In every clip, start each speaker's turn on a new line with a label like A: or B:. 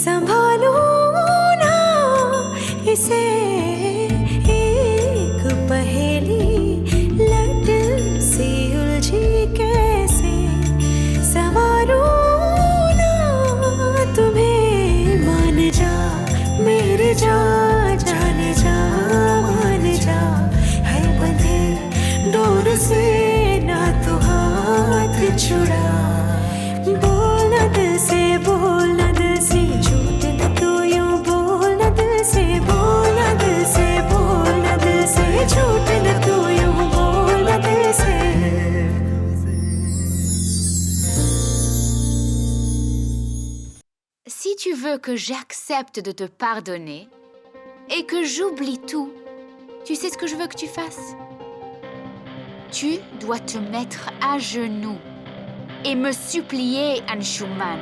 A: संभालूं ना इसे एक पहेली लट सी उलझी कैसे संवारूं ना तुम्हें मान जा मेरे जा जाने जा मान जा है बंधे डोर से ना तू हाथ छुड़ा बोल न दिल से बोल न दिल से झूठ न तू यूं बोल न दिल से बोल न दिल से बोल न दिल से झूठ न तू यूं बोल न दिल से
B: Si tu veux que j'accepte de te pardonner et que j'oublie tout, tu sais ce que je veux que tu fasses? Tu dois te mettre à genoux et me supplier, Anshuman.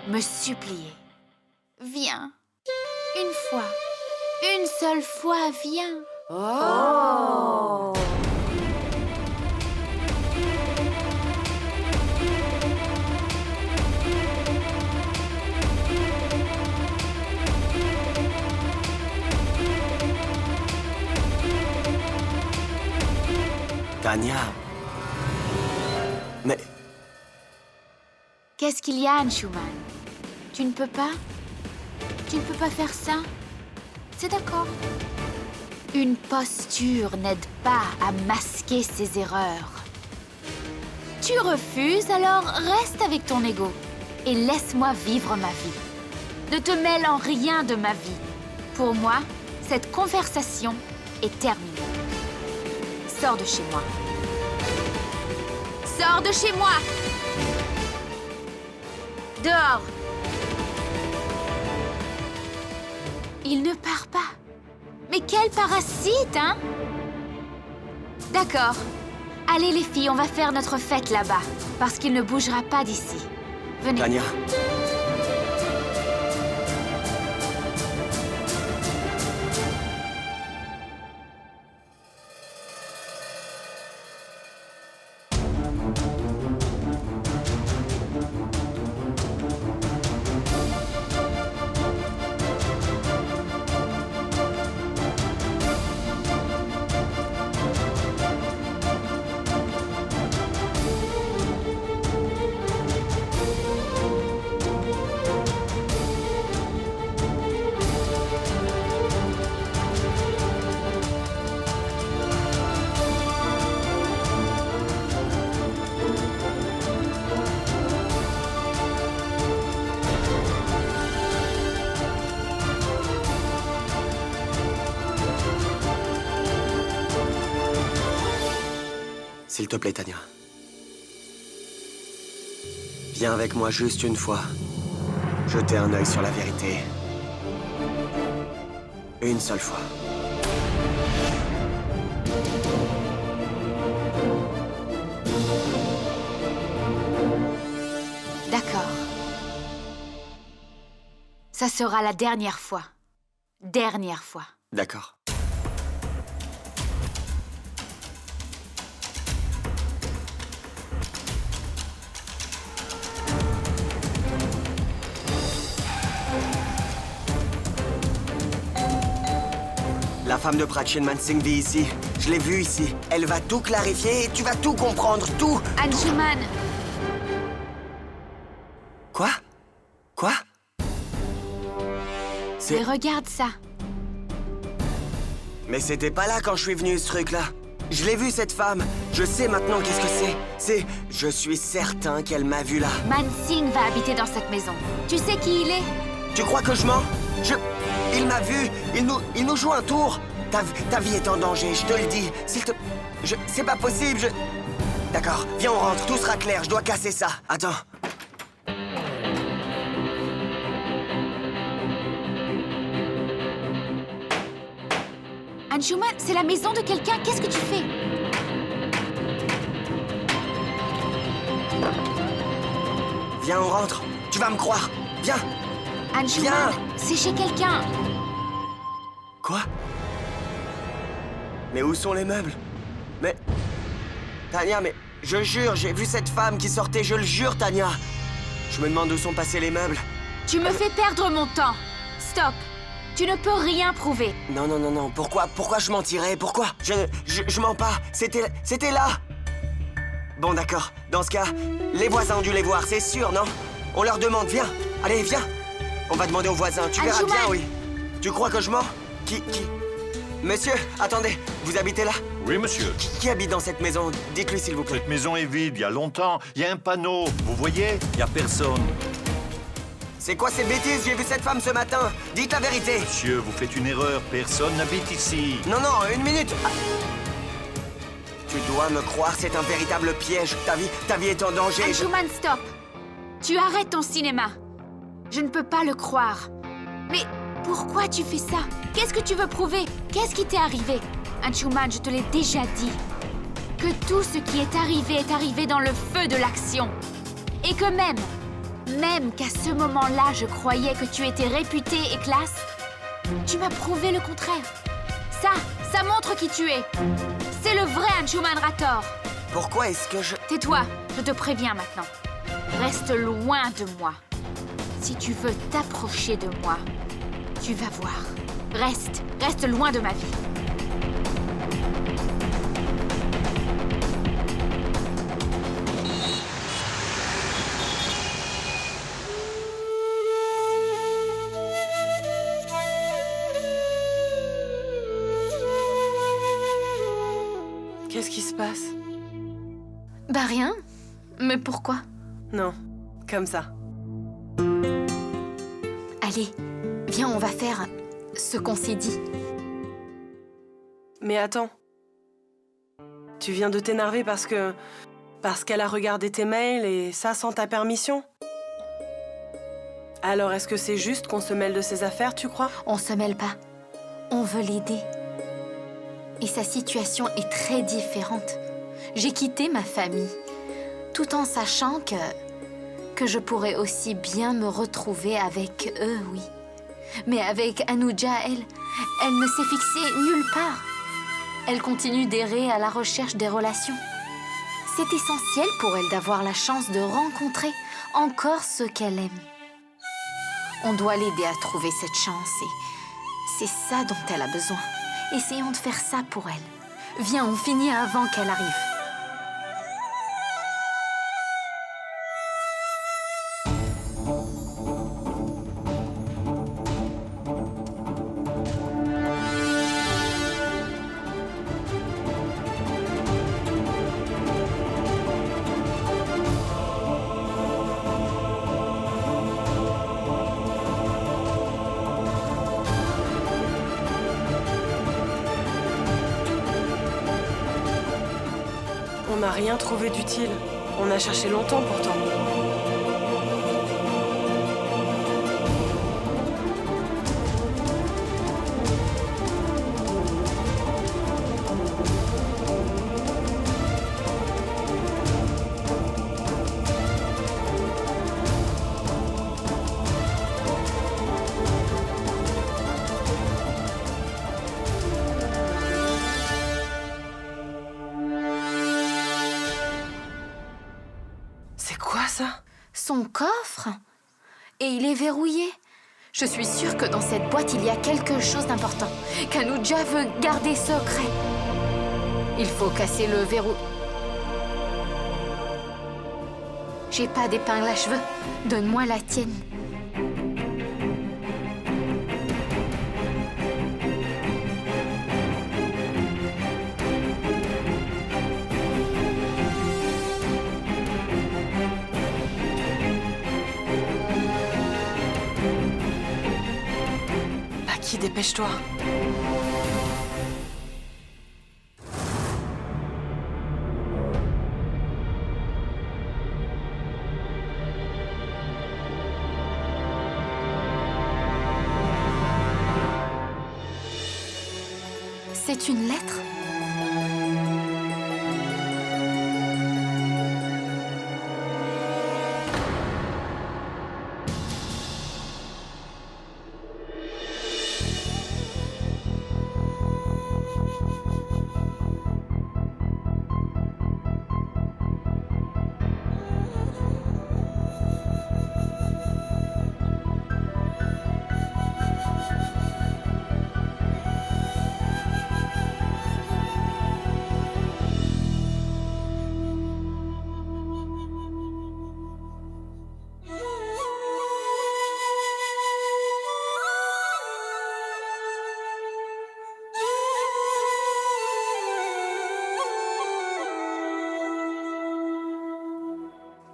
B: Me supplier. Viens. Une fois. Une seule fois, viens.
A: Oh.
C: Tanya. Mais...
B: Qu'est-ce qu'il y a, Anshuman? Tu ne peux pas? Tu ne peux pas faire ça? C'est d'accord. Une posture n'aide pas à masquer ses erreurs. Tu refuses, alors reste avec ton ego et laisse-moi vivre ma vie. Ne te mêle en rien de ma vie. Pour moi, cette conversation est terminée. Sors de chez moi. Sors de chez moi! Dehors! Il ne part pas. Mais quel parasite, hein? D'accord. Allez les filles, on va faire notre fête là-bas. Parce qu'il ne bougera pas d'ici. Venez.
C: Tanya. S'il te plaît, Tanya. Viens avec moi juste une fois. Jeter un œil sur la vérité. Une seule fois.
B: D'accord. Ça sera la dernière fois. Dernière fois.
C: D'accord. La femme de Prachin Mansingh vit ici. Je l'ai vue ici. Elle va tout clarifier et tu vas tout comprendre, tout.
B: Anshuman!
C: Quoi? Quoi?
B: Mais regarde ça.
C: Mais c'était pas là quand je suis venu, ce truc-là. Je l'ai vu, cette femme. Je sais maintenant qu'est-ce que c'est. Je suis certain qu'elle m'a vu là.
B: Mansingh va habiter dans cette maison. Tu sais qui il est?
C: Tu crois que je mens? Il m'a vu. Il nous joue un tour. Ta vie est en danger, je te le dis. S'il te... C'est pas possible, D'accord, viens, on rentre. Tout sera clair. Je dois casser ça. Attends.
B: Anshuman, c'est la maison de quelqu'un. Qu'est-ce que tu fais?
C: Viens, on rentre. Tu vas me croire. Viens.
B: Anshuman, c'est chez quelqu'un.
C: Quoi? Mais où sont les meubles? Mais... Tanya, mais Je jure, j'ai vu cette femme qui sortait, je le jure, Tania. Je me demande où sont passés les meubles.
B: Tu me fais perdre mon temps. Stop. Tu ne peux rien prouver.
C: Non, non, non, non. Pourquoi je mentirais? Pourquoi? Je mens pas. C'était là. Bon, d'accord. Dans ce cas, les voisins ont dû les voir, c'est sûr, non? On leur demande, viens. Allez, viens. On va demander aux voisins. Tu verras bien, oui. Tu crois que je mens? Qui? Monsieur, attendez. Vous habitez là?
D: Oui, monsieur.
C: Qui habite dans cette maison? Dites-lui, s'il vous plaît.
D: Cette maison est vide, il y a longtemps. Il y a un panneau. Vous voyez? Il n'y a personne.
C: C'est quoi ces bêtises? J'ai vu cette femme ce matin. Dites la vérité.
D: Monsieur, vous faites une erreur. Personne n'habite ici.
C: Non, non, une minute. Ah. Tu dois me croire, c'est un véritable piège. Ta vie est en danger.
B: Anshuman, stop. Tu arrêtes ton cinéma. Je ne peux pas le croire. Mais pourquoi tu fais ça? Qu'est-ce que tu veux prouver? Qu'est-ce qui t'est arrivé? Anshuman, je te l'ai déjà dit. Que tout ce qui est arrivé dans le feu de l'action. Et que même qu'à ce moment-là, je croyais que tu étais réputé et classe, tu m'as prouvé le contraire. Ça montre qui tu es. C'est le vrai Anshuman Rator.
C: Pourquoi est-ce que je...
B: Tais-toi, je te préviens maintenant. Reste loin de moi. Si tu veux t'approcher de moi, tu vas voir. Reste loin de ma vie.
E: Qu'est-ce qui se passe?
B: Bah rien. Mais pourquoi?
E: Non, comme ça.
B: Allez, viens, on va faire ce qu'on s'est dit.
E: Mais attends. Tu viens de t'énerver parce qu'elle a regardé tes mails et ça sans ta permission? Alors est-ce que c'est juste qu'on se mêle de ses affaires, tu crois?
B: On se mêle pas. On veut l'aider. Et sa situation est très différente. J'ai quitté ma famille, tout en sachant que je pourrais aussi bien me retrouver avec eux, oui. Mais avec Anuja, elle ne s'est fixée nulle part. Elle continue d'errer à la recherche des relations. C'est essentiel pour elle d'avoir la chance de rencontrer encore ceux qu'elle aime. On doit l'aider à trouver cette chance et c'est ça dont elle a besoin. Essayons de faire ça pour elle. Viens, on finit avant qu'elle arrive.
E: On n'a rien trouvé d'utile. On a cherché longtemps pourtant. C'est quoi ça?
B: Son coffre? Et il est verrouillé. Je suis sûre que dans cette boîte, il y a quelque chose d'important. qu'Anuja veut garder secret. Il faut casser le verrou. J'ai pas d'épingle à cheveux. Donne-moi la tienne.
E: Paki, dépêche-toi.
B: C'est une lettre?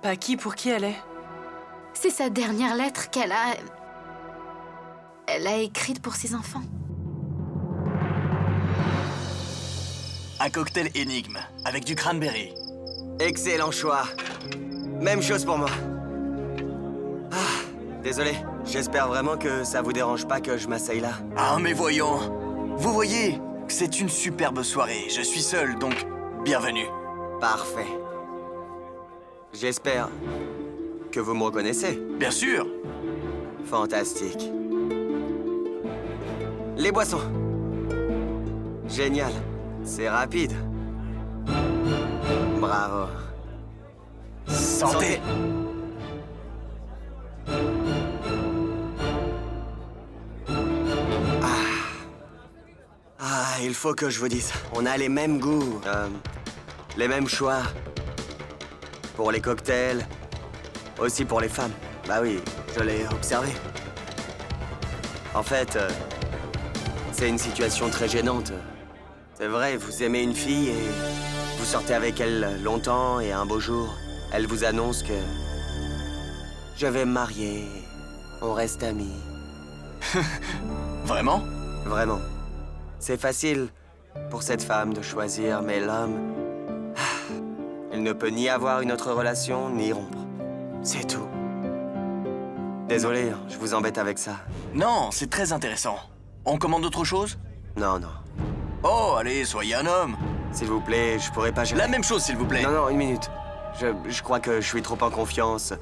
E: Paki, pour qui elle est?
B: C'est sa dernière lettre qu'elle a... Elle a écrite pour ses enfants.
F: Un cocktail énigme, avec du cranberry.
C: Excellent choix. Même chose pour moi. Ah, désolé. J'espère vraiment que ça vous dérange pas que je m'asseye là.
F: Ah, mais voyons. Vous voyez, c'est une superbe soirée. Je suis seul, donc bienvenue.
C: Parfait. J'espère que vous me reconnaissez.
F: Bien sûr.
C: Fantastique. Les boissons. Génial. C'est rapide. Bravo.
F: Santé.
C: Ah, il faut que je vous dise. On a les mêmes goûts. Les mêmes choix. Pour les cocktails. Aussi pour les femmes. Bah oui, je l'ai observé. En fait, c'est une situation très gênante. C'est vrai, vous aimez une fille et vous sortez avec elle longtemps et un beau jour, elle vous annonce que je vais me marier, on reste amis.
F: Vraiment?
C: Vraiment. C'est facile pour cette femme de choisir, mais l'homme, il ne peut ni avoir une autre relation, ni rompre. C'est tout. Désolé, je vous embête avec ça.
F: Non, c'est très intéressant. On commande autre chose?
C: Non, non.
F: Oh, allez, soyez un homme.
C: S'il vous plaît, je pourrais pas gérer.
F: La même chose, s'il vous plaît.
C: Non, non, une minute. Je crois que je suis trop en confiance.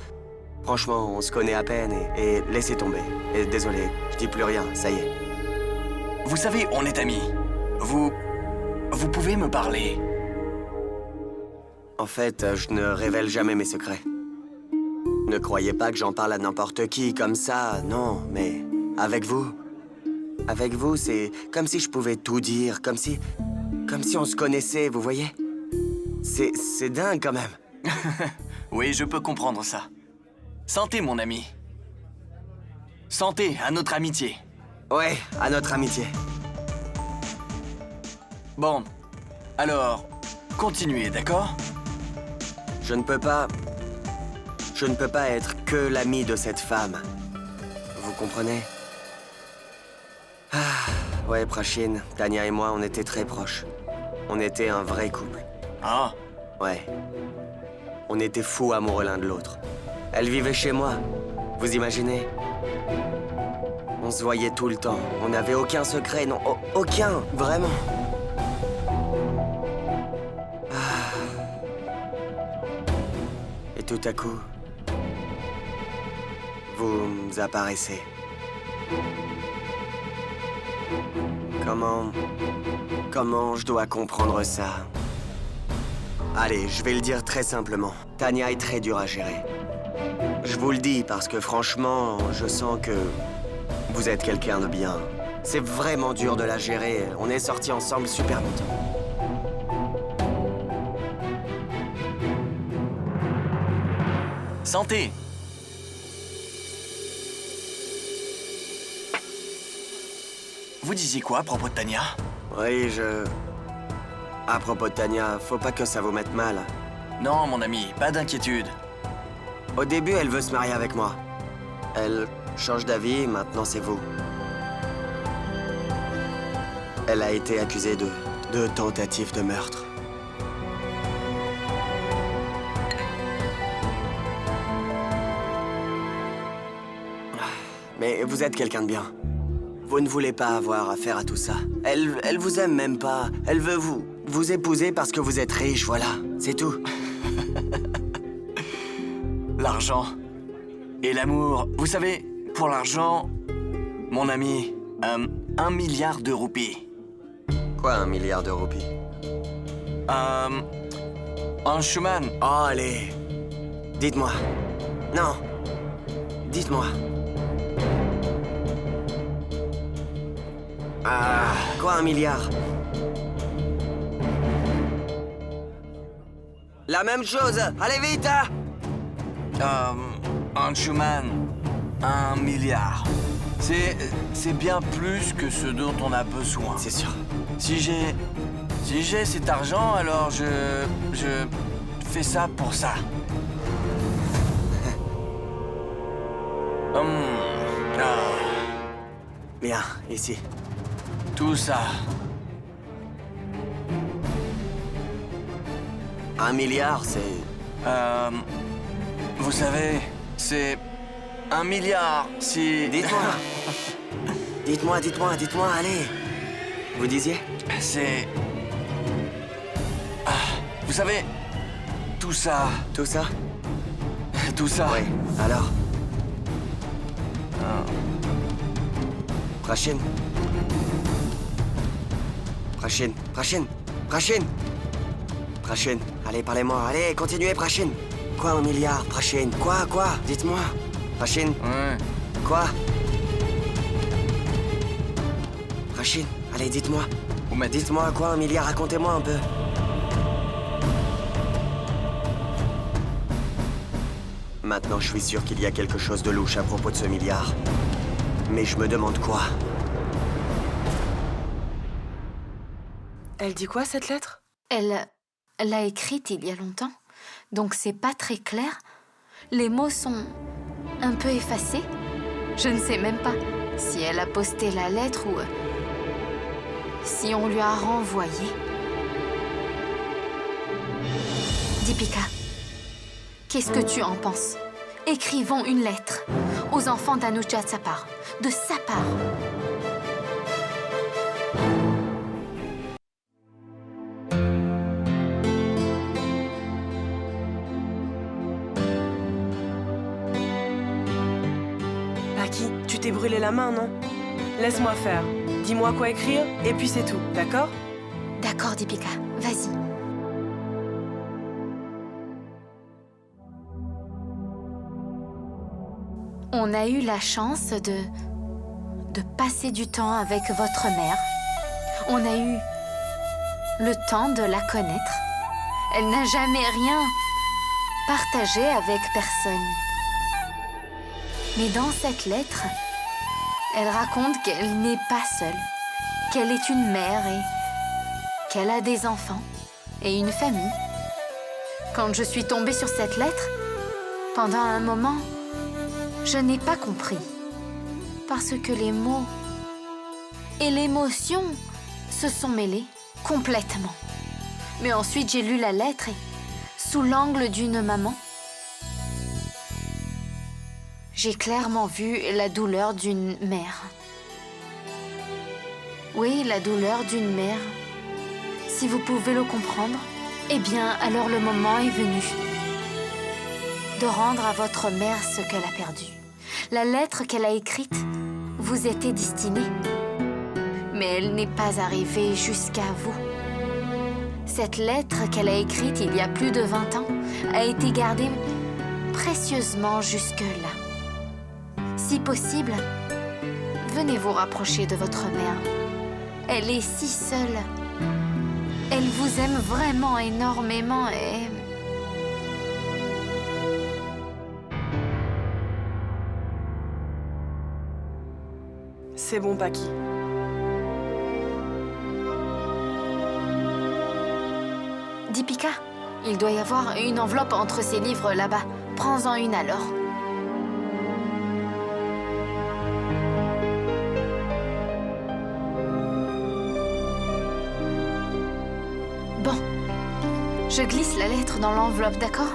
C: Franchement, on se connaît à peine et laissez tomber. Et désolé, je dis plus rien, ça y est.
F: Vous savez, on est amis. Vous pouvez me parler.
C: En fait, je ne révèle jamais mes secrets. Ne croyez pas que j'en parle à n'importe qui comme ça, non, mais avec vous. Avec vous, c'est comme si je pouvais tout dire, comme si on se connaissait, vous voyez? C'est dingue quand même.
F: Oui, je peux comprendre ça. Santé, mon ami. Santé à notre amitié.
C: Ouais, à notre amitié.
F: Bon, alors, continuez, d'accord?
C: Je ne peux pas être que l'ami de cette femme. Vous comprenez? Ah, ouais, Prachine, Tania et moi, on était très proches. On était un vrai couple.
F: Ah,
C: Ouais. On était fous amoureux l'un de l'autre. Elle vivait chez moi. Vous imaginez? On se voyait tout le temps. On n'avait aucun secret, non, aucun, vraiment. Et tout à coup, vous apparaissez. Comment je dois comprendre ça? Allez, je vais le dire très simplement. Tania est très dure à gérer. Je vous le dis parce que franchement, je sens que vous êtes quelqu'un de bien. C'est vraiment dur de la gérer. On est sortis ensemble super longtemps.
F: santé. Vous disiez quoi à propos de Tania?
C: Oui, À propos de Tania, faut pas que ça vous mette mal.
F: Non, mon ami, pas d'inquiétude.
C: Au début, elle veut se marier avec moi. Elle change d'avis, maintenant c'est vous. Elle a été accusée de tentative de meurtre. Mais vous êtes quelqu'un de bien. Vous ne voulez pas avoir affaire à tout ça. Elle vous aime même pas. Elle veut vous épouser parce que vous êtes riche, voilà. C'est tout.
F: L'argent et l'amour. Vous savez, pour l'argent, mon ami, 1 milliard de roupies.
C: Quoi, 1 milliard de roupies?
F: Un Schumann.
C: Oh, allez. Dites-moi. Non. Dites-moi. Ah, quoi, 1 milliard? La même chose. Allez vite, hein?
F: Un Schumann, 1 milliard. C'est bien plus que ce dont on a besoin.
C: C'est sûr.
F: Si j'ai cet argent, alors je fais ça pour ça.
C: Bien, ici.
F: Tout ça.
C: 1 milliard, c'est...
F: Vous savez, c'est 1 milliard si...
C: Dites-moi. dites-moi, allez. Vous disiez?
F: C'est... vous savez, tout ça,
C: Tout ça?
F: tout ça.
C: Oui, alors? Prachine. Prachine, allez, parlez-moi. Allez, continuez, Prachine. Quoi, 1 milliard, Prachine? Quoi? Dites-moi. Prachine,
F: Ouais.
C: quoi? Prachine, allez, dites-moi.
F: Vous m'êtes...
C: Dites-moi, quoi, 1 milliard? Racontez-moi un peu. Maintenant, je suis sûr qu'il y a quelque chose de louche à propos de ce milliard. Mais je me demande quoi.
E: Elle dit quoi, cette lettre?
B: Elle l'a écrite il y a longtemps, donc c'est pas très clair. Les mots sont un peu effacés. Je ne sais même pas si elle a posté la lettre ou si on lui a renvoyé. Deepika, qu'est-ce que tu en penses? Écrivons une lettre aux enfants d'Anuja de sa part. De sa part.
E: Paki, tu t'es brûlé la main, non? Laisse-moi faire. Dis-moi quoi écrire, et puis c'est tout, d'accord?
B: D'accord, Deepika, vas-y. On a eu la chance de passer du temps avec votre mère. On a eu le temps de la connaître. Elle n'a jamais rien partagé avec personne. Mais dans cette lettre, elle raconte qu'elle n'est pas seule, qu'elle est une mère et qu'elle a des enfants et une famille. Quand je suis tombée sur cette lettre, pendant un moment, je n'ai pas compris. Parce que les mots et l'émotion se sont mêlés complètement. Mais ensuite, j'ai lu la lettre et, sous l'angle d'une maman, j'ai clairement vu la douleur d'une mère. Oui, la douleur d'une mère. Si vous pouvez le comprendre, eh bien, alors le moment est venu de rendre à votre mère ce qu'elle a perdu. La lettre qu'elle a écrite vous était destinée, mais elle n'est pas arrivée jusqu'à vous. Cette lettre qu'elle a écrite il y a plus de 20 ans a été gardée précieusement jusque-là. Si possible, venez vous rapprocher de votre mère. Elle est si seule. Elle vous aime vraiment énormément et...
E: C'est bon, Paki.
B: Deepika, il doit y avoir une enveloppe entre ces livres là-bas. Prends-en une alors. Bon, je glisse la lettre dans l'enveloppe, d'accord?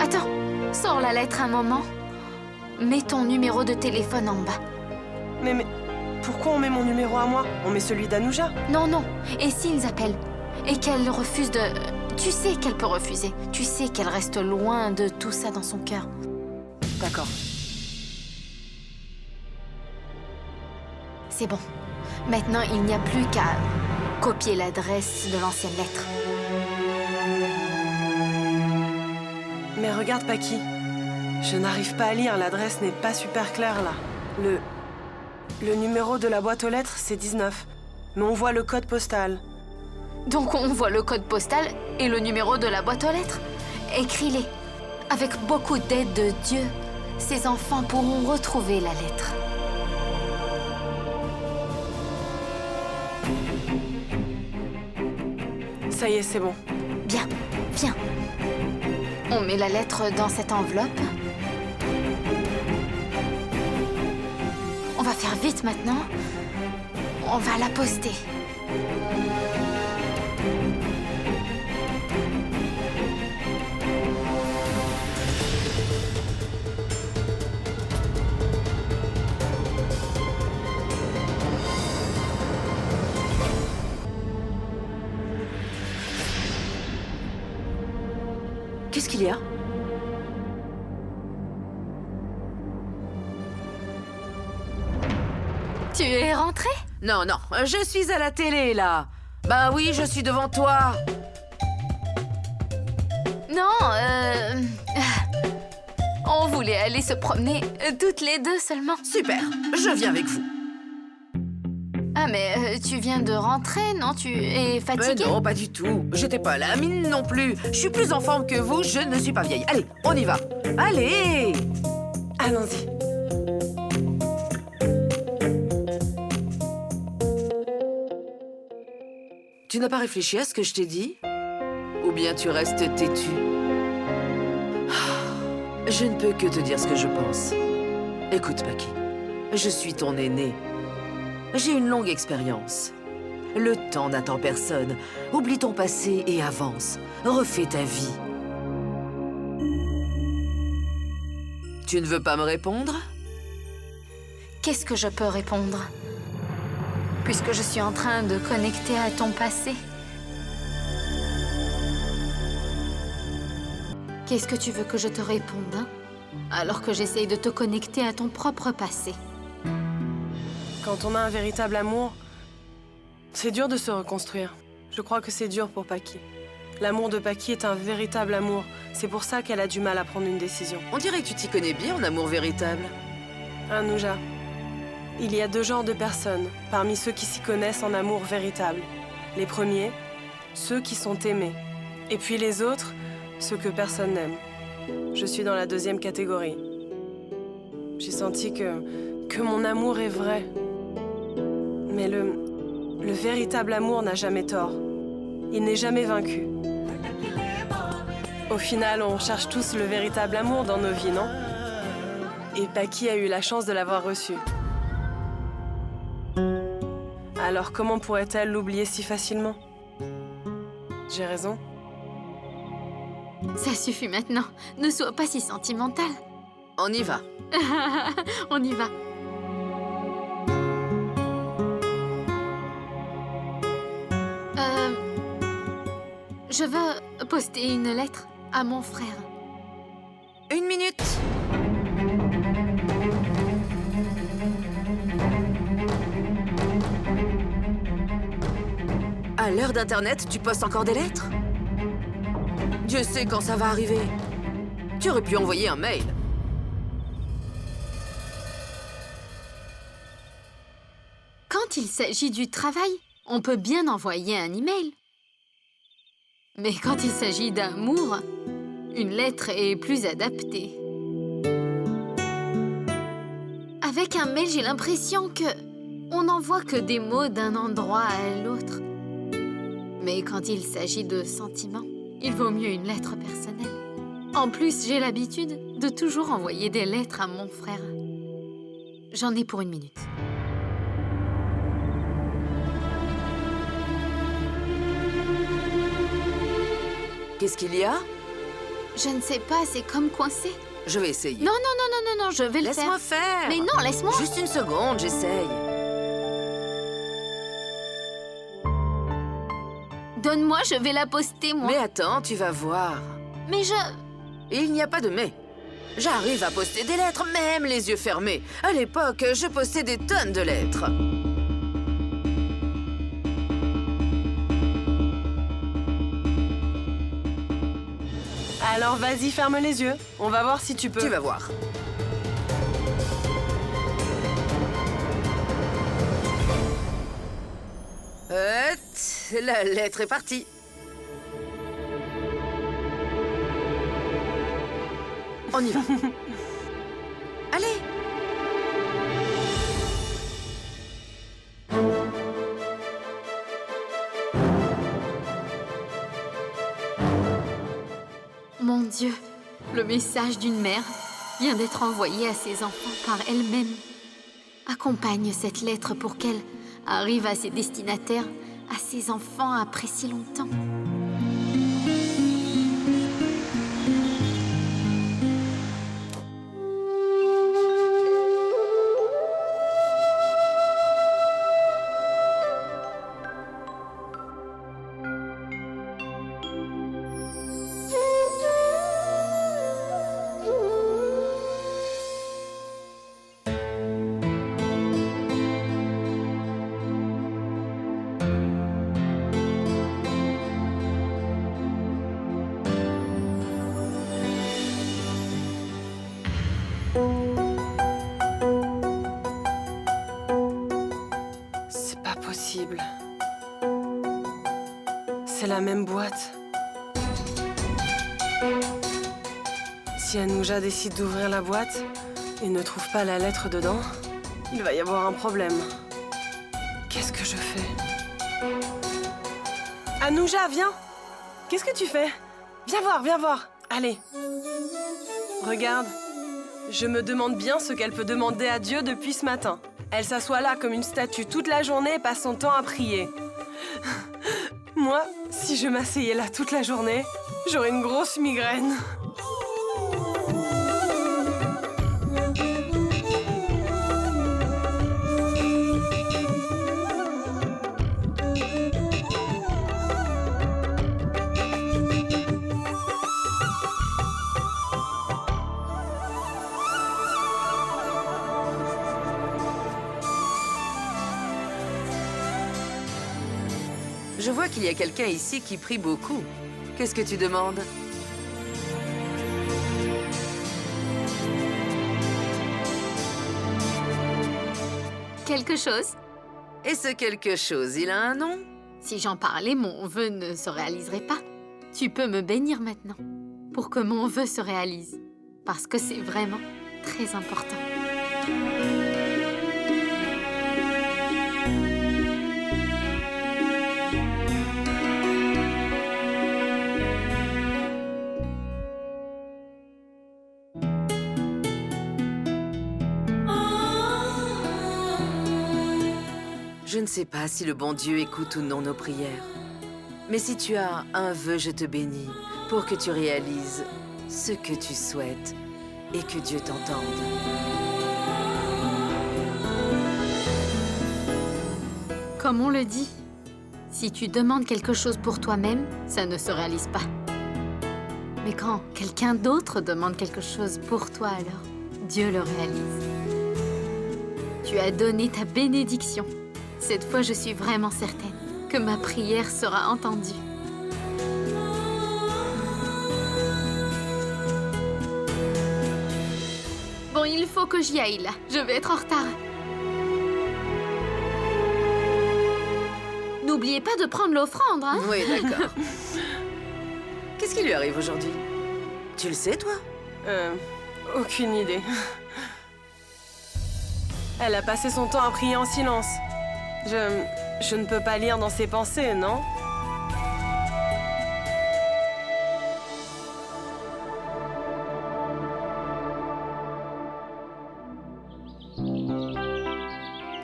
B: Attends, sors la lettre un moment. Mets ton numéro de téléphone en bas.
E: Mais pourquoi on met mon numéro à moi? On met celui d'Anuja?
B: Non, non. Et s'ils appellent et qu'elle refuse de... Tu sais qu'elle peut refuser. Tu sais qu'elle reste loin de tout ça dans son cœur.
E: D'accord.
B: C'est bon. Maintenant, il n'y a plus qu'à copier l'adresse de l'ancienne lettre.
E: Mais regarde, Paki. Je n'arrive pas à lire, l'adresse n'est pas super claire là. Le numéro de la boîte aux lettres, c'est 19. Mais on voit le code postal.
B: Donc on voit le code postal et le numéro de la boîte aux lettres. Écris-les. Avec beaucoup d'aide de Dieu, ces enfants pourront retrouver la lettre.
E: Ça y est, c'est bon.
B: Bien, viens. On met la lettre dans cette enveloppe. va faire vite maintenant. On va la poster.
E: Qu'est-ce qu'il y a?
B: Tu es rentrée?
G: Non, non, je suis à la télé, là. Bah oui, je suis devant toi.
B: Non, on voulait aller se promener toutes les deux seulement.
G: Super, je viens avec vous.
B: Ah, mais tu viens de rentrer, non? Tu es fatiguée?
G: Non, pas du tout. J'étais pas là, Mine non plus. Je suis plus en forme que vous, je ne suis pas vieille. Allez, on y va. Allez!
E: Allons-y.
G: Tu n'as pas réfléchi à ce que je t'ai dit? Ou bien tu restes têtu? Je ne peux que te dire ce que je pense. Écoute, Paki, je suis ton aîné. J'ai une longue expérience. Le temps n'attend personne. Oublie ton passé et avance. Refais ta vie. Tu ne veux pas me répondre?
B: Qu'est-ce que je peux répondre? Puisque je suis en train de connecter à ton passé. Qu'est-ce que tu veux que je te réponde, hein? Alors que j'essaye de te connecter à ton propre passé.
E: Quand on a un véritable amour, c'est dur de se reconstruire. Je crois que c'est dur pour Paki. L'amour de Paki est un véritable amour. C'est pour ça qu'elle a du mal à prendre une décision.
G: On dirait que tu t'y connais bien en amour véritable.
E: Anouja, il y a deux genres de personnes parmi ceux qui s'y connaissent en amour véritable. Les premiers, ceux qui sont aimés. Et puis les autres, ceux que personne n'aime. Je suis dans la deuxième catégorie. J'ai senti que mon amour est vrai. Mais le véritable amour n'a jamais tort. Il n'est jamais vaincu. Au final, on cherche tous le véritable amour dans nos vies, non? Et Paki a eu la chance de l'avoir reçu. Alors comment pourrait-elle l'oublier si facilement? J'ai raison.
B: Ça suffit maintenant. Ne sois pas si sentimentale.
G: On y va.
B: On y va. Je veux poster une lettre à mon frère.
G: 1 minute. À l'heure d'Internet, tu postes encore des lettres? Dieu sait quand ça va arriver. Tu aurais pu envoyer un mail.
B: Quand il s'agit du travail, on peut bien envoyer un email. Mais quand il s'agit d'amour, une lettre est plus adaptée. Avec un mail, j'ai l'impression que on n'envoie que des mots d'un endroit à l'autre. Mais quand il s'agit de sentiments, il vaut mieux une lettre personnelle. En plus, j'ai l'habitude de toujours envoyer des lettres à mon frère. J'en ai pour 1 minute.
G: Qu'est-ce qu'il y a?
B: Je ne sais pas, c'est comme coincé.
G: Je vais essayer.
B: Non, non, non, non, non, non, je vais le faire.
G: Laisse-moi faire.
B: Mais non, laisse-moi.
G: Juste 1 seconde, j'essaye.
B: Donne-moi, je vais la poster, moi.
G: Mais attends, tu vas voir.
B: Mais je...
G: Il n'y a pas de mais. J'arrive à poster des lettres, même les yeux fermés. À l'époque, je postais des tonnes de lettres.
E: Alors vas-y, ferme les yeux. On va voir si tu peux.
G: Tu vas voir. La lettre est partie. On y va. Allez.
B: Mon Dieu, le message d'une mère vient d'être envoyé à ses enfants par elle-même. Accompagne cette lettre pour qu'elle arrive à ses destinataires, à ses enfants après si longtemps.
E: C'est pas possible. C'est la même boîte. Si Anouja décide d'ouvrir la boîte et ne trouve pas la lettre dedans, il va y avoir un problème. Qu'est-ce que je fais? Anouja, viens! Qu'est-ce que tu fais? Viens voir, viens voir! Allez! Regarde, je me demande bien ce qu'elle peut demander à Dieu depuis ce matin. Elle s'assoit là comme une statue toute la journée et passe son temps à prier. Moi, si je m'asseyais là toute la journée, j'aurais une grosse migraine.
G: Je vois qu'il y a quelqu'un ici qui prie beaucoup. Qu'est-ce que tu demandes?
B: Quelque chose?
G: Et ce quelque chose, il a un nom?
B: Si j'en parlais, mon vœu ne se réaliserait pas. Tu peux me bénir maintenant, pour que mon vœu se réalise. Parce que c'est vraiment très important.
G: Je ne sais pas si le bon Dieu écoute ou non nos prières. Mais si tu as un vœu, je te bénis pour que tu réalises ce que tu souhaites et que Dieu t'entende.
B: Comme on le dit, si tu demandes quelque chose pour toi-même, ça ne se réalise pas. Mais quand quelqu'un d'autre demande quelque chose pour toi, alors Dieu le réalise. Tu as donné ta bénédiction. Cette fois, je suis vraiment certaine que ma prière sera entendue. Bon, il faut que j'y aille là. Je vais être en retard. N'oubliez pas de prendre l'offrande, hein?
G: Oui, d'accord. Qu'est-ce qui lui arrive aujourd'hui? Tu le sais, toi?
E: Aucune idée. Elle a passé son temps à prier en silence. Je ne peux pas lire dans ses pensées, non?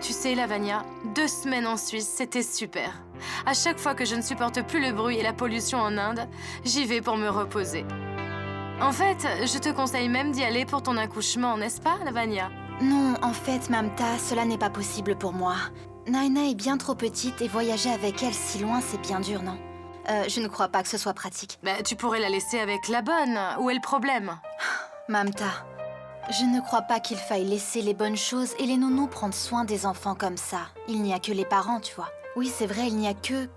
H: Tu sais, Lavania, 2 semaines en Suisse, c'était super. À chaque fois que je ne supporte plus le bruit et la pollution en Inde, j'y vais pour me reposer. En fait, je te conseille même d'y aller pour ton accouchement, n'est-ce pas, Lavania?
I: Non, en fait, Mamta, cela n'est pas possible pour moi. Naina est bien trop petite et voyager avec elle si loin, c'est bien dur, non? Je ne crois pas que ce soit pratique.
H: Bah, tu pourrais la laisser avec la bonne. Où est le problème?
I: Mamta, je ne crois pas qu'il faille laisser les bonnes choses et les nounous prendre soin des enfants comme ça. Il n'y a que les parents, tu vois. Oui, c'est vrai, il n'y a que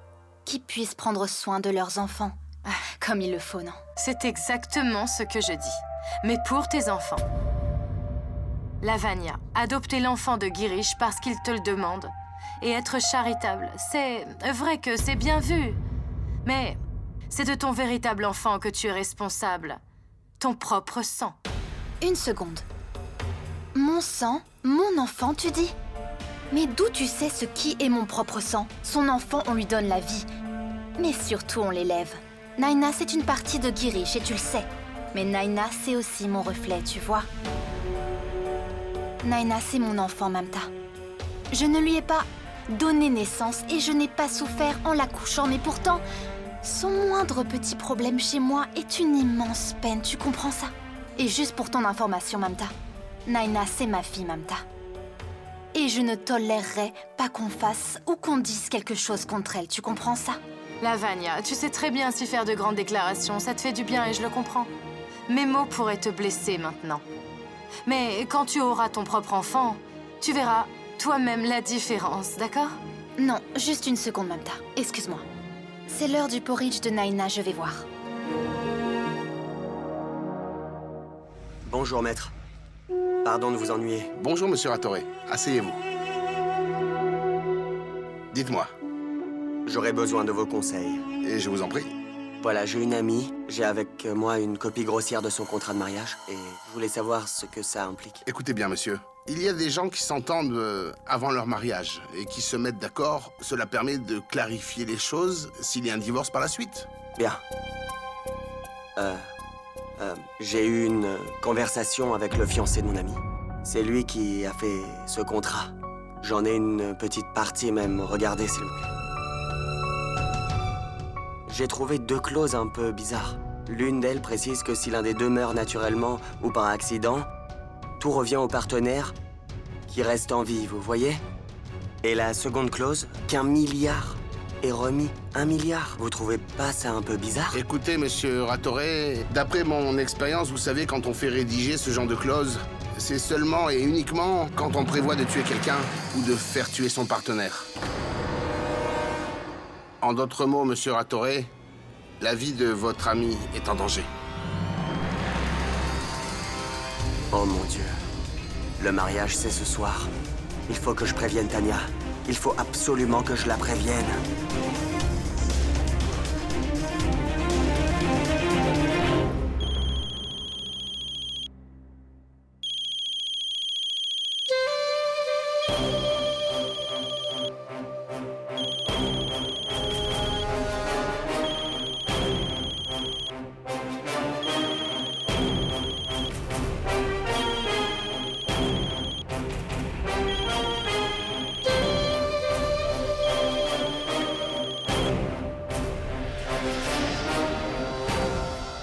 I: qui puissent prendre soin de leurs enfants. Comme il le faut, non?
H: C'est exactement ce que je dis. Mais pour tes enfants. Lavania, adopter l'enfant de Girish parce qu'il te le demande. Et être charitable, c'est vrai que c'est bien vu. Mais c'est de ton véritable enfant que tu es responsable. Ton propre sang.
I: Une seconde. Mon sang? Mon enfant, tu dis? Mais d'où tu sais ce qui est mon propre sang? Son enfant, on lui donne la vie. Mais surtout, on l'élève. Naina, c'est une partie de Girish et tu le sais. Mais Naina, c'est aussi mon reflet, tu vois? Naina, c'est mon enfant, Mamta. Je ne lui ai pas donné naissance et je n'ai pas souffert en l'accouchant, mais pourtant, son moindre petit problème chez moi est une immense peine, tu comprends ça? Et juste pour ton information, Mamta, Naina, c'est ma fille, Mamta. Et je ne tolérerai pas qu'on fasse ou qu'on dise quelque chose contre elle, tu comprends ça?
H: Lavagna, tu sais très bien si faire de grandes déclarations, ça te fait du bien et je le comprends. Mes mots pourraient te blesser maintenant. Mais quand tu auras ton propre enfant, tu verras toi-même la différence, d'accord?
I: Non, juste une seconde, Mamta. Excuse-moi. C'est l'heure du porridge de Naina, je vais voir.
C: Bonjour, maître. Pardon de vous ennuyer.
J: Bonjour, monsieur Rattore. Asseyez-vous. Dites-moi,
C: J'aurais besoin de vos conseils.
J: et je vous en prie.
C: Voilà, j'ai une amie. J'ai avec moi une copie grossière de son contrat de mariage. Et je voulais savoir ce que ça implique.
J: Écoutez bien, monsieur. Il y a des gens qui s'entendent avant leur mariage et qui se mettent d'accord. Cela permet de clarifier les choses s'il y a un divorce par la suite.
C: Bien. J'ai eu une conversation avec le fiancé de mon ami. C'est lui qui a fait ce contrat. J'en ai une petite partie même. Regardez, s'il vous plaît. J'ai trouvé 2 clauses un peu bizarres. L'une d'elles précise que si l'un des deux meurt naturellement ou par accident, tout revient au partenaire qui reste en vie, vous voyez? Et la seconde clause, qu'1 milliard est remis. 1 milliard. Vous trouvez pas ça un peu bizarre?
J: Écoutez, monsieur Rattore, d'après mon expérience, vous savez, quand on fait rédiger ce genre de clause, c'est seulement et uniquement quand on prévoit de tuer quelqu'un ou de faire tuer son partenaire. En d'autres mots, monsieur Rattore, la vie de votre ami est en danger.
C: Oh mon Dieu. Le mariage, c'est ce soir. Il faut que je prévienne Tania. Il faut absolument que je la prévienne.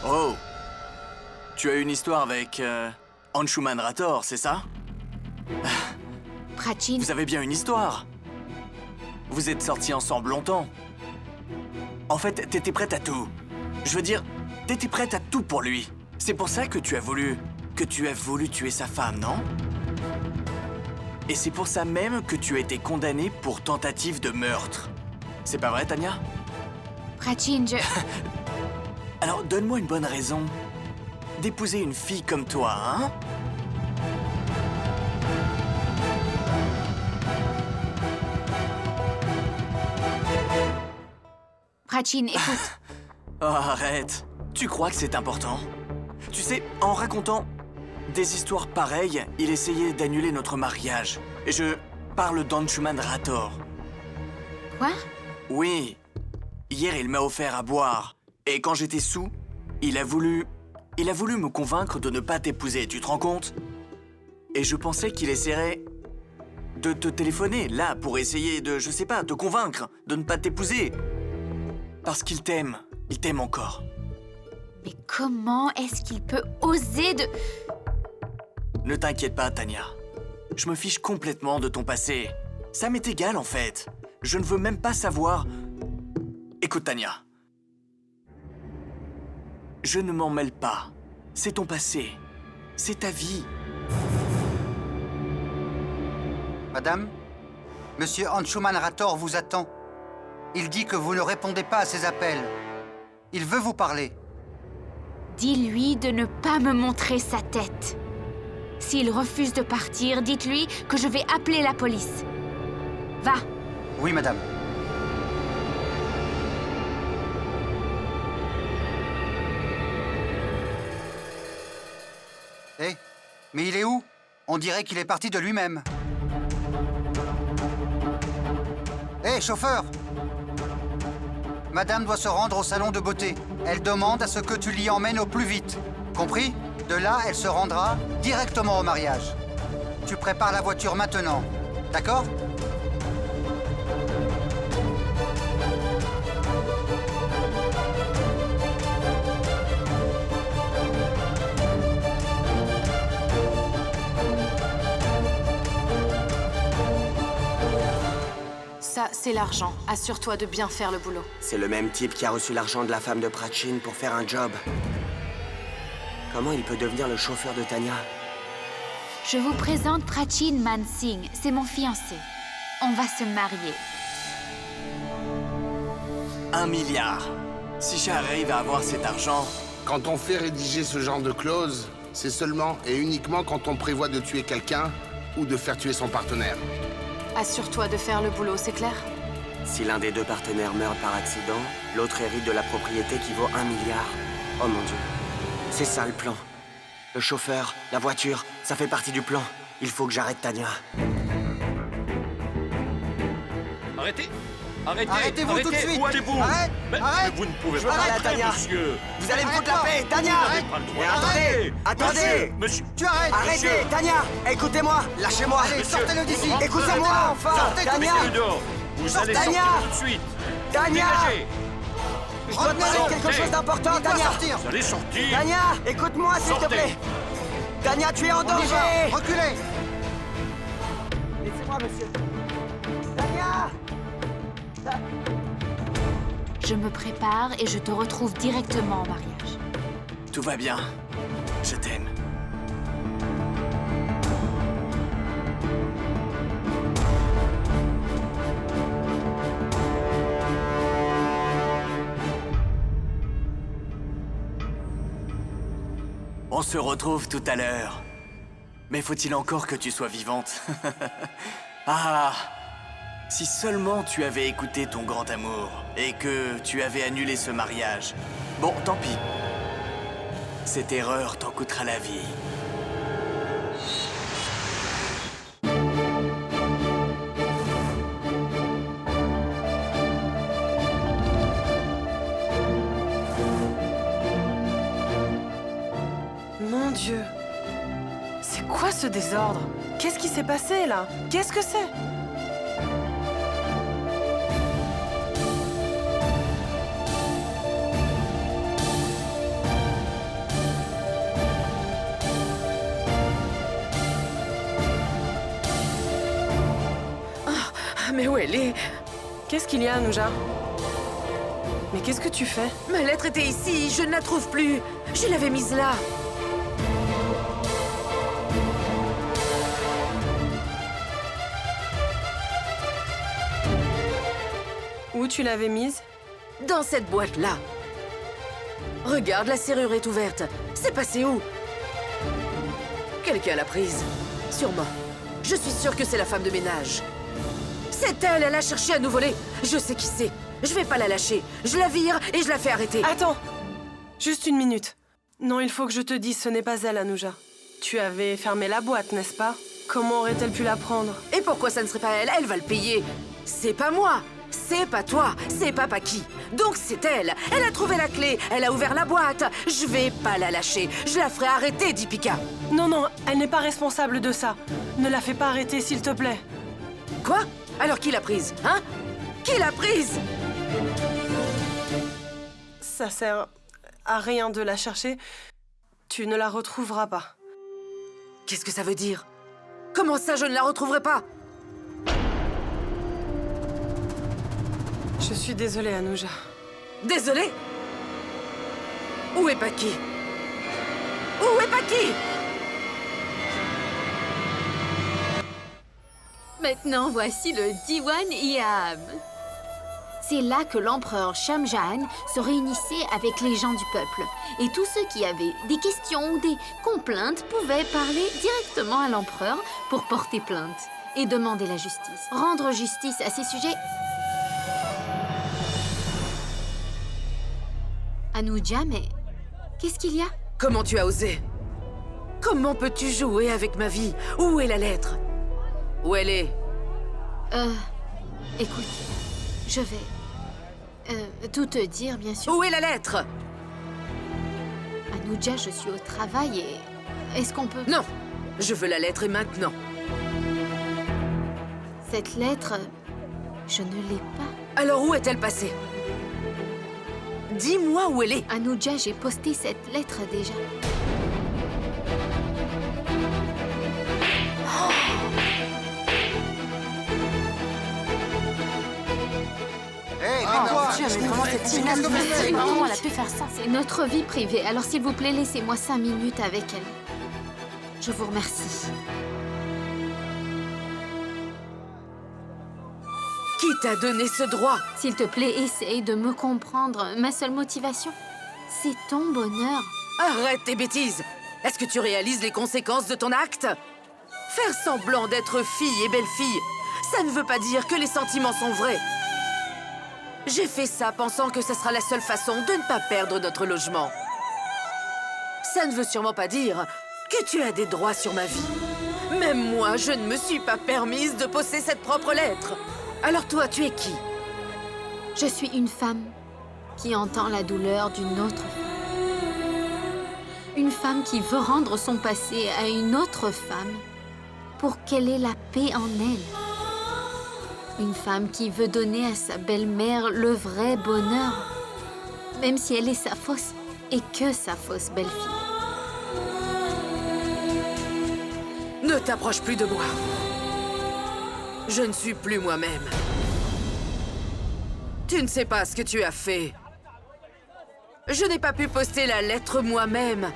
F: Oh! Tu as une histoire avec Anshuman Rator, c'est ça?
B: Prachin,
F: Vous avez bien une histoire. Vous êtes sortis ensemble longtemps. En fait, t'étais prête à tout. Je veux dire, t'étais prête à tout pour lui. C'est pour ça que tu as voulu tuer sa femme, non? Et c'est pour ça même que tu as été condamné pour tentative de meurtre. C'est pas vrai, Tania?
B: Prachin, je...
F: Alors, donne-moi une bonne raison d'épouser une fille comme toi, hein?
B: Prachin, écoute.
F: Oh, arrête. Tu crois que c'est important? Tu sais, en racontant des histoires pareilles, il essayait d'annuler notre mariage. Et je parle d'Anshuman Rator.
B: Quoi?
F: Oui. Hier, il m'a offert à boire. Et quand j'étais saoul, il a voulu me convaincre de ne pas t'épouser, tu te rends compte? Et je pensais qu'il essaierait de te téléphoner, là, pour essayer de, je sais pas, te convaincre de ne pas t'épouser. Parce qu'il t'aime encore.
B: Mais comment est-ce qu'il peut oser de...
F: Ne t'inquiète pas, Tania. Je me fiche complètement de ton passé. Ça m'est égal, en fait. Je ne veux même pas savoir... Écoute, Tania. Je ne m'en mêle pas. C'est ton passé. C'est ta vie.
K: Madame, Monsieur Anshuman Rator vous attend. Il dit que vous ne répondez pas à ses appels. Il veut vous parler.
B: Dis-lui de ne pas me montrer sa tête. S'il refuse de partir, dites-lui que je vais appeler la police. Va.
K: Oui, madame. Eh, mais il est où? On dirait qu'il est parti de lui-même. Hé, chauffeur! Madame doit se rendre au salon de beauté. Elle demande à ce que tu l'y emmènes au plus vite. Compris? De là, elle se rendra directement au mariage. Tu prépares la voiture maintenant, d'accord?
H: Ça, c'est l'argent. Assure-toi de bien faire le boulot.
C: C'est le même type qui a reçu l'argent de la femme de Prachin pour faire un job. Comment il peut devenir le chauffeur de Tanya?
B: Je vous présente Prachin Mansingh. C'est mon fiancé. On va se marier.
F: 1 milliard. Si j'arrive à avoir cet argent...
J: Quand on fait rédiger ce genre de clause, c'est seulement et uniquement quand on prévoit de tuer quelqu'un ou de faire tuer son partenaire.
H: Assure-toi de faire le boulot, c'est clair?
C: Si l'un des deux partenaires meurt par accident, l'autre hérite de la propriété qui vaut 1 milliard. Oh mon Dieu. C'est ça le plan. Le chauffeur, la voiture, ça fait partie du plan. Il faut que j'arrête Tanya.
D: Arrêtez!
K: Arrêtez-vous tout de suite!
D: Où allez-vous?
K: Arrête! Arrête!
D: Vous ne pouvez
C: Je
D: pas
C: veux parler à
D: rentrer,
C: Tanya.
D: monsieur!
C: Vous allez me foutre la
K: Arrête-toi.
C: paix, Tanya!
D: Vous n'avez pas le droit.
C: Mais attendez!
D: Monsieur!
K: Tu arrêtes!
C: Arrêtez, Tania! Écoutez-moi! Lâchez-moi!
K: Allez, sortez-le d'ici!
C: Écoutez-moi, enfin!
K: Sortez tout de
C: Tania!
D: Mettez-le dehors! Vous allez
C: Tania.
D: sortir tout de suite!
C: Tania!
D: Dégagez!
C: Je dois te parler de quelque chose d'important,
K: Il doit
C: Tania!
K: sortir!
D: Vous allez sortir!
C: Tania! Écoute-moi, s'il te
D: Sortez.
C: plaît! Tania, tu es en
K: On y va!
C: danger!
K: Reculez!
C: Laissez-moi, monsieur! Tania!
B: Je me prépare et je te retrouve directement au mariage.
F: Tout va bien. Je t'aime. On se retrouve tout à l'heure. Mais faut-il encore que tu sois vivante? Ah! Si seulement tu avais écouté ton grand amour et que tu avais annulé ce mariage. Bon, tant pis. Cette erreur t'en coûtera la vie.
E: Mon Dieu. C'est quoi ce désordre? Qu'est-ce qui s'est passé, là? Qu'est-ce que c'est?
G: Mais où elle est?
E: Qu'est-ce qu'il y a, Anuja? Mais qu'est-ce que tu fais?
G: Ma lettre était ici, je ne la trouve plus. Je l'avais mise là.
E: Où tu l'avais mise?
G: Dans cette boîte-là. Regarde, la serrure est ouverte. C'est passé où? Quelqu'un l'a prise. Sûrement. Je suis sûre que c'est la femme de ménage. C'est elle, elle a cherché à nous voler. Je sais qui c'est. Je vais pas la lâcher. Je la vire et je la fais arrêter.
E: Attends! Juste une minute. Non, il faut que je te dise, ce n'est pas elle, Anuja. Tu avais fermé la boîte, n'est-ce pas? Comment aurait-elle pu la prendre?
G: Et pourquoi ça ne serait pas elle? Elle va le payer. C'est pas moi. C'est pas toi. C'est pas Paki. Donc c'est elle. Elle a trouvé la clé. Elle a ouvert la boîte. Je vais pas la lâcher. Je la ferai arrêter, dit Pika.
E: Non, non, elle n'est pas responsable de ça. Ne la fais pas arrêter, s'il te plaît.
G: Quoi? Alors qui l'a prise? Hein? Qui l'a prise?
E: Ça sert à rien de la chercher. Tu ne la retrouveras pas.
G: Qu'est-ce que ça veut dire? Comment ça, je ne la retrouverai pas?
E: Je suis désolée, Anuja.
G: Désolée? Où est Paki? Où est Paki?
L: Maintenant, voici le Diwan Iam.
B: C'est là que l'empereur Shamjahan se réunissait avec les gens du peuple. Et tous ceux qui avaient des questions ou des complaintes pouvaient parler directement à l'empereur pour porter plainte et demander la justice. Rendre justice à ces sujets. Anuja, mais qu'est-ce qu'il y a?
G: Comment tu as osé? Comment peux-tu jouer avec ma vie? Où est la lettre? Où elle est?
B: Écoute, je vais tout te dire, bien sûr.
G: Où est la lettre?
B: Anuja, je suis au travail et... Est-ce qu'on peut...
G: Non! Je veux la lettre et maintenant.
B: Cette lettre, je ne l'ai pas.
G: Alors où est-elle passée? Dis-moi où elle est.
B: Anuja, j'ai posté cette lettre déjà.
K: Hé,
H: Oh
K: tais-toi!
H: mon Dieu, mais vraiment, cette Tina,
K: Qu'est-ce que vous faites?
H: comment elle a pu faire ça?
B: C'est notre vie privée, alors s'il vous plaît, laissez-moi 5 minutes avec elle. Je vous remercie.
G: Qui t'a donné ce droit?
B: S'il te plaît, essaye de me comprendre. Ma seule motivation, c'est ton bonheur.
G: Arrête tes bêtises. Est-ce que tu réalises les conséquences de ton acte? Faire semblant d'être fille et belle-fille, ça ne veut pas dire que les sentiments sont vrais. J'ai fait ça pensant que ce sera la seule façon de ne pas perdre notre logement. Ça ne veut sûrement pas dire que tu as des droits sur ma vie. Même moi, je ne me suis pas permise de poster cette propre lettre. Alors toi, tu es qui?
B: Je suis une femme qui entend la douleur d'une autre femme. Une femme qui veut rendre son passé à une autre femme pour qu'elle ait la paix en elle. Une femme qui veut donner à sa belle-mère le vrai bonheur, même si elle est sa fausse et que sa fausse belle-fille.
G: Ne t'approche plus de moi. Je ne suis plus moi-même. Tu ne sais pas ce que tu as fait. Je n'ai pas pu poster la lettre moi-même,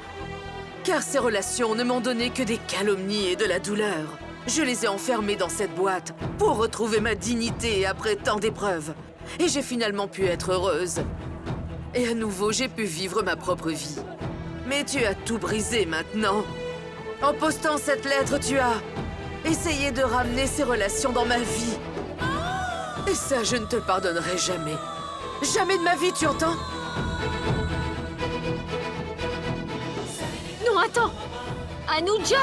G: car ces relations ne m'ont donné que des calomnies et de la douleur. Je les ai enfermées dans cette boîte pour retrouver ma dignité après tant d'épreuves. Et j'ai finalement pu être heureuse. Et à nouveau, j'ai pu vivre ma propre vie. Mais tu as tout brisé maintenant. En postant cette lettre, tu as essayé de ramener ces relations dans ma vie. Et ça, je ne te le pardonnerai jamais. Jamais de ma vie, tu entends?
B: Non, attends! Anuja!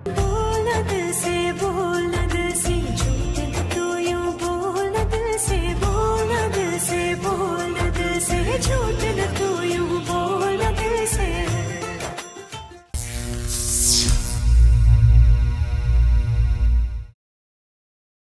A: बोला दिल से बोल